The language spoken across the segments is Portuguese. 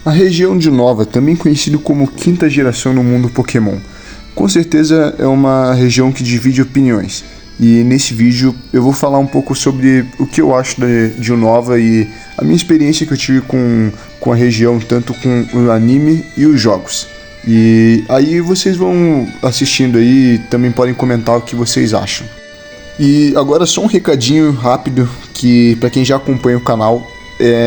A região de Nova, também conhecido como quinta geração no mundo Pokémon, com certeza é uma região que divide opiniões. E nesse vídeo eu vou falar um pouco sobre o que eu acho de Unova e a minha experiência que eu tive com a região, tanto com o anime e os jogos. E aí vocês vão assistindo aí e também podem comentar o que vocês acham. E agora só um recadinho rápido que para quem já acompanha o canal,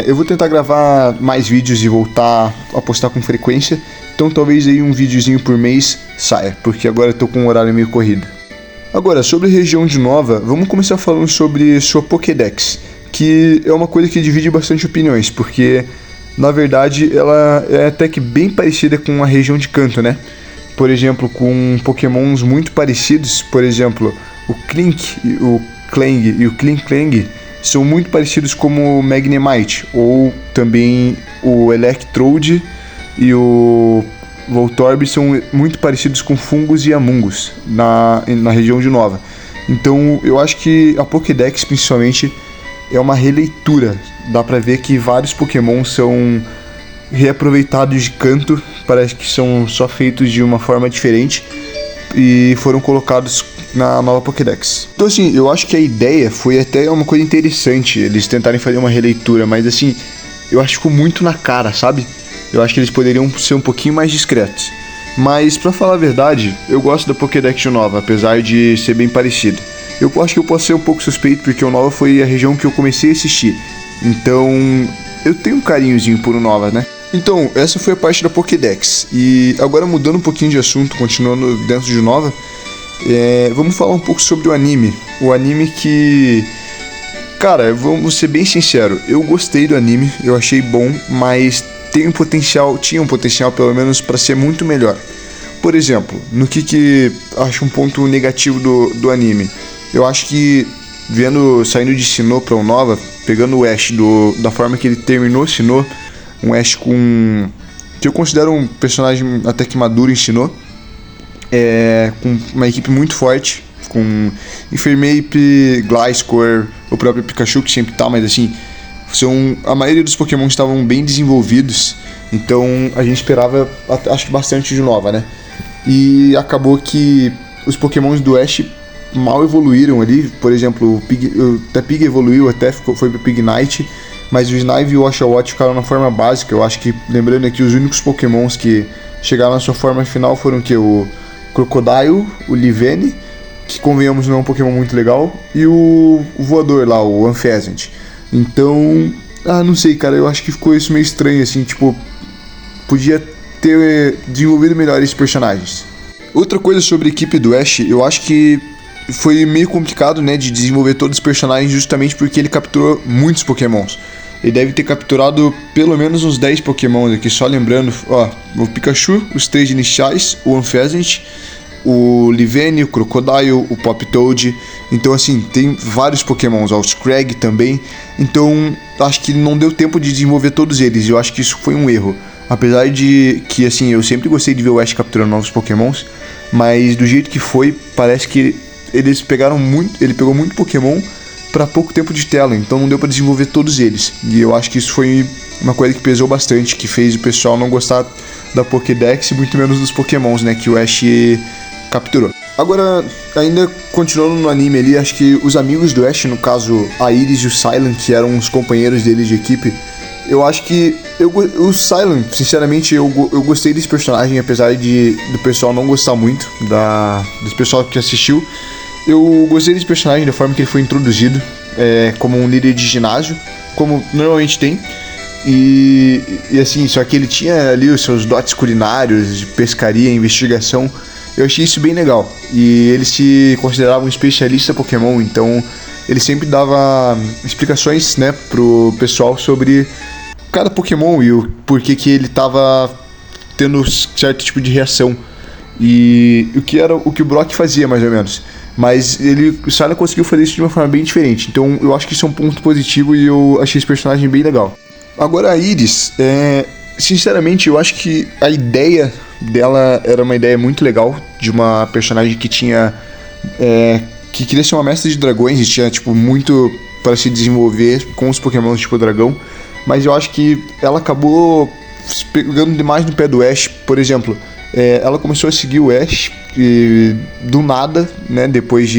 eu vou tentar gravar mais vídeos e voltar a postar com frequência. Então talvez aí um videozinho por mês saia, porque agora eu tô com um horário meio corrido. Agora, sobre a região de Nova, vamos começar falando sobre sua Pokédex, que é uma coisa que divide bastante opiniões, porque na verdade ela é até que bem parecida com a região de Kanto, né? Por exemplo, com Pokémons muito parecidos, por exemplo, o Klink, o Klang e o Klinklang são muito parecidos como o Magnemite, ou também o Electrode e o Voltorb são muito parecidos com Fungos e Amoonguss na região de Nova. Então eu acho que a Pokédex principalmente é uma releitura. Dá pra ver que vários Pokémon são reaproveitados de Kanto, parece que são só feitos de uma forma diferente e foram colocados na nova Pokédex. Então assim, eu acho que a ideia foi até uma coisa interessante, eles tentarem fazer uma releitura, mas assim, eu acho que ficou muito na cara, sabe? Eu acho que eles poderiam ser um pouquinho mais discretos. Mas pra falar a verdade, eu gosto da Pokédex de Nova, apesar de ser bem parecida. Eu acho que eu posso ser um pouco suspeito, porque o Nova foi a região que eu comecei a assistir. Então, eu tenho um carinhozinho por Nova, né? Então, essa foi a parte da Pokédex. E agora mudando um pouquinho de assunto, continuando dentro de Nova, vamos falar um pouco sobre o anime. O anime que... Cara, vamos ser bem sincero, eu gostei do anime, eu achei bom, mas tinha um potencial pelo menos para ser muito melhor. Por exemplo, no que acho um ponto negativo do anime, eu acho que saindo de Sinnoh para Unova, pegando o Ash da forma que ele terminou Sinnoh, um Ash que eu considero um personagem até que maduro em Sinnoh, com uma equipe muito forte, com Infernape, Gliscor, o próprio Pikachu que sempre tá, mas assim, a maioria dos Pokémon estavam bem desenvolvidos, então a gente esperava, acho que bastante de Nova, né? E acabou que os Pokémons do Ash mal evoluíram ali, por exemplo, o Tepig evoluiu até, foi pro Pignite, mas o Snipe e o Oshawott ficaram na forma básica. Eu acho que, lembrando aqui, os únicos Pokémons que chegaram na sua forma final foram o Crocodile, o Livene, que convenhamos não é um Pokémon muito legal, e o voador lá, o Amphaseant. Então, não sei, cara, eu acho que ficou isso meio estranho, assim, tipo, podia ter desenvolvido melhor esses personagens. Outra coisa sobre a equipe do Ash, eu acho que foi meio complicado, né, de desenvolver todos os personagens justamente porque ele capturou muitos Pokémons. Ele deve ter capturado pelo menos uns 10 Pokémons aqui, só lembrando, o Pikachu, os 3 iniciais, o Amphaseant, o Livene, o Crocodile, o Pop-Toad. Então assim, tem vários Pokémons, o Scrag também. Então acho que não deu tempo de desenvolver todos eles, eu acho que isso foi um erro. Apesar de que assim, eu sempre gostei de ver o Ash capturando novos Pokémons, mas do jeito que foi, parece que ele pegou muito Pokémon para pouco tempo de tela, então não deu para desenvolver todos eles. E eu acho que isso foi uma coisa que pesou bastante, que fez o pessoal não gostar da Pokédex e muito menos dos Pokémons, né, que o Ash capturou. Agora, ainda continuando no anime ali, acho que os amigos do Ash, no caso a Iris e o Silent, que eram os companheiros dele de equipe, eu acho que o Silent, sinceramente, eu gostei desse personagem, apesar do pessoal não gostar muito, do pessoal que assistiu. Eu gostei desse personagem da forma que ele foi introduzido, como um líder de ginásio, como normalmente tem. E assim, só que ele tinha ali os seus dotes culinários, de pescaria, investigação. Eu achei isso bem legal. E ele se considerava um especialista Pokémon, então ele sempre dava explicações, né, pro pessoal sobre cada Pokémon e o porquê que ele tava tendo certo tipo de reação. E o que o Brock fazia, mais ou menos. Mas o Silent conseguiu fazer isso de uma forma bem diferente. Então eu acho que isso é um ponto positivo e eu achei esse personagem bem legal. Agora a Iris, sinceramente, eu acho que a ideia dela era uma ideia muito legal, de uma personagem que tinha que queria ser uma mestra de dragões e tinha tipo muito para se desenvolver com os Pokémon tipo dragão, mas eu acho que ela acabou pegando demais no pé do Ash. Por exemplo, ela começou a seguir o Ash e, do nada, né, depois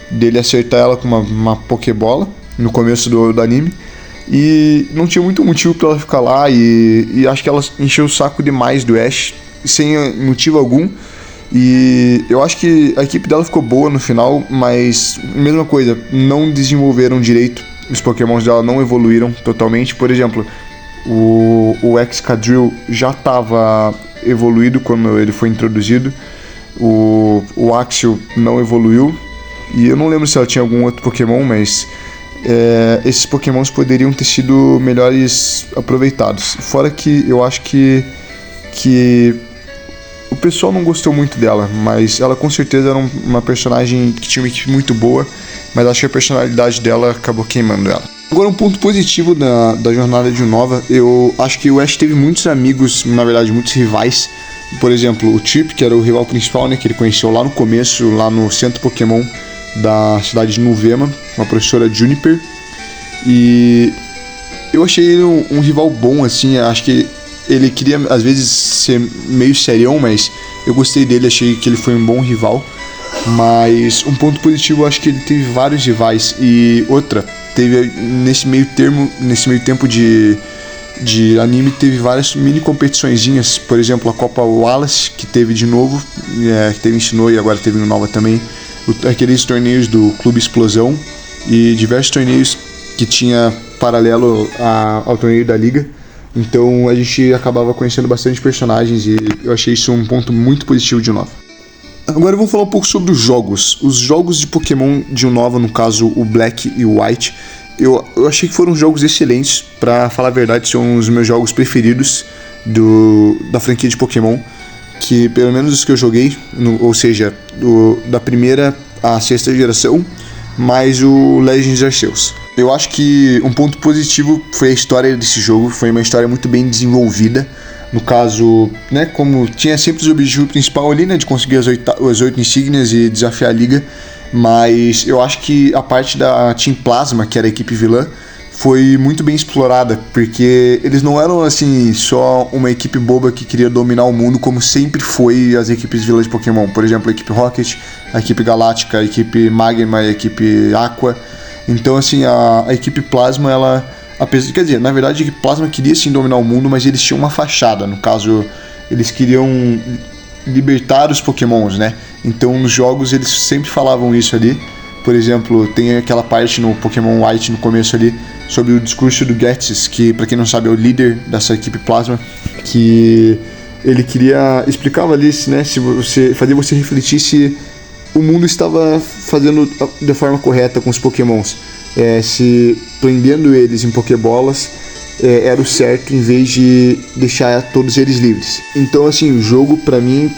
dele acertar ela com uma Pokébola no começo do anime. E não tinha muito motivo pra ela ficar lá, e acho que ela encheu o saco demais do Ash, sem motivo algum. E eu acho que a equipe dela ficou boa no final, mas mesma coisa, não desenvolveram direito, os Pokémons dela não evoluíram totalmente. Por exemplo, o Excadrill já estava evoluído quando ele foi introduzido, o Axel não evoluiu, e eu não lembro se ela tinha algum outro Pokémon, mas esses Pokémons poderiam ter sido melhores aproveitados. Fora que eu acho que o pessoal não gostou muito dela, mas ela com certeza era uma personagem que tinha uma equipe muito boa, mas acho que a personalidade dela acabou queimando ela. Agora, um ponto positivo da jornada de Unova, eu acho que o Ash teve muitos amigos, na verdade muitos rivais. Por exemplo, o Chip, que era o rival principal, né, que ele conheceu lá no começo, lá no centro Pokémon da cidade de Nuvema, com a professora Juniper. E eu achei ele um rival bom, assim. Acho que ele queria às vezes ser meio serião, mas eu gostei dele, achei que ele foi um bom rival. Mas um ponto positivo, eu acho que ele teve vários rivais. E outra, teve nesse meio tempo de anime, teve várias mini competiçõezinhas. Por exemplo, a Copa Wallace, que teve de novo, que teve em Sinnoh e agora teve no Nova também. Aqueles torneios do Clube Explosão e diversos torneios que tinha paralelo ao torneio da Liga. Então a gente acabava conhecendo bastante personagens e eu achei isso um ponto muito positivo de Unova. Agora vamos falar um pouco sobre os jogos. Os jogos de Pokémon de Unova, no caso o Black e o White, eu achei que foram jogos excelentes. Pra falar a verdade, são os meus jogos preferidos da franquia de Pokémon, que pelo menos os que eu joguei, ou seja, da primeira à sexta geração, mais o Legends Arceus. Eu acho que um ponto positivo foi a história desse jogo, foi uma história muito bem desenvolvida. No caso, né, como tinha sempre o objetivo principal ali, né, de conseguir as 8 insígnias e desafiar a liga, mas eu acho que a parte da Team Plasma, que era a equipe vilã, foi muito bem explorada, porque eles não eram assim só uma equipe boba que queria dominar o mundo, como sempre foi as equipes vilãs de Pokémon. Por exemplo, a equipe Rocket, a equipe Galáctica, a equipe Magma e a equipe Aqua. Então assim, a equipe Plasma, ela, quer dizer, na verdade a equipe Plasma queria sim dominar o mundo, mas eles tinham uma fachada. No caso, eles queriam libertar os Pokémons, né? Então nos jogos eles sempre falavam isso ali. Por exemplo, tem aquela parte no Pokémon White no começo ali sobre o discurso do Ghetsis, que pra quem não sabe é o líder dessa equipe Plasma, que ele explicava ali, né, fazer você refletir se o mundo estava fazendo da forma correta com os Pokémons, se prendendo eles em Pokébolas era o certo, em vez de deixar todos eles livres. Então assim, o jogo pra mim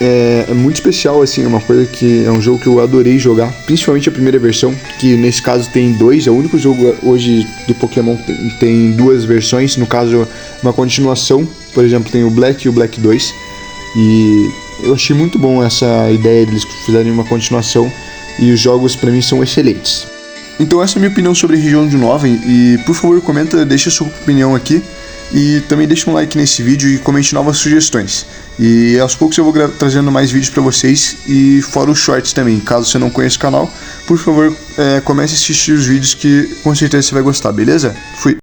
é muito especial, assim, é uma coisa que é um jogo que eu adorei jogar, principalmente a primeira versão, que nesse caso tem 2, é o único jogo hoje de Pokémon que tem 2 versões, no caso uma continuação. Por exemplo, tem o Black e o Black 2, e eu achei muito bom essa ideia deles fizerem uma continuação, e os jogos pra mim são excelentes. Então essa é a minha opinião sobre a região de Unova, e por favor comenta, deixa a sua opinião aqui. E também deixa um like nesse vídeo e comente novas sugestões. E aos poucos eu vou trazendo mais vídeos pra vocês, e fora os shorts também. Caso você não conheça o canal, por favor, comece a assistir os vídeos que com certeza você vai gostar, beleza? Fui!